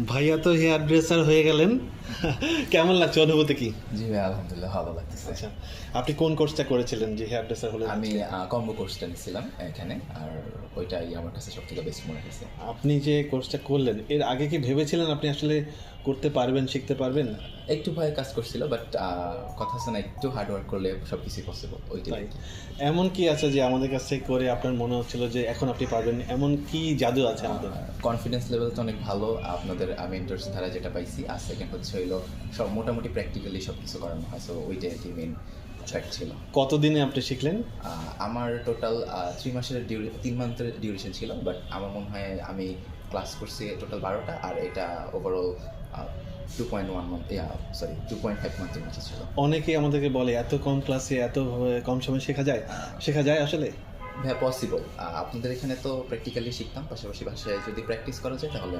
ভাইয়া তো hair dresser হয়ে গেলেন। কেমন লাগছে, অনুভূতি কি? জি ভাই, আলহামদুলিল্লাহ ভালো লাগতেছে। আচ্ছা, আপনি কোন কোর্সটা করেছিলেন যে হেয়ার ড্রেসার হলেন আমি আজকে? কম্বো কোর্সটা নিয়েছিলাম এখানে, আর ওইটাই আমার কাছে সব থেকে বেস্ট মনে হয়েছে। আপনি যে কোর্সটা করলেন এর আগে কি ভেবেছিলেন আপনি আসলে করতে পারবেন, শিখতে পারবেন? একটু ভয় কাজ করছিল, বাট কথা আছে না, একটু হার্ড ওয়ার্ক করলে সব কিছুই পসিবল, ওইটাই তাই আর কি। এমন কি আছে যে আমাদের কাছ থেকে করে আপনার মনে হচ্ছিল যে এখন আপনি পারবেন, এমন কি জাদু আছে আমাদের? কনফিডেন্স লেভেলটা অনেক ভালো আপনাদের মেন্টরস দ্বারা যেটা পাইছি। আর সেকেন্ড হচ্ছে হইলো সব মোটামুটি প্র্যাকটিক্যালি সব কিছু করানো হয়, সো ওইটাই আর কি মেন ফ্যাক্ট ছিল। কতদিনে আপনি শিখলেন? আমার টোটাল 3 মাসের 3 মান্থের ডিউরেশন ছিল, বাট আমার মনে হয় আমি ক্লাস করছি টোটাল 12টা, আর এটা ওভারঅল 2.1 মান্থ, সরি 2.5 মান্থের মতো ছিল। অনেকেই আমাদেরকে বলে এত কম ক্লাসে এত কম সময় শেখা যায়। শেখা যায় আসলে? হ্যাঁ, পসিবল। আপনাদের এখানে তো প্র্যাকটিক্যালি শিখতাম, পাশাপাশি বাসায় যদি প্র্যাকটিস করা যায় তাহলে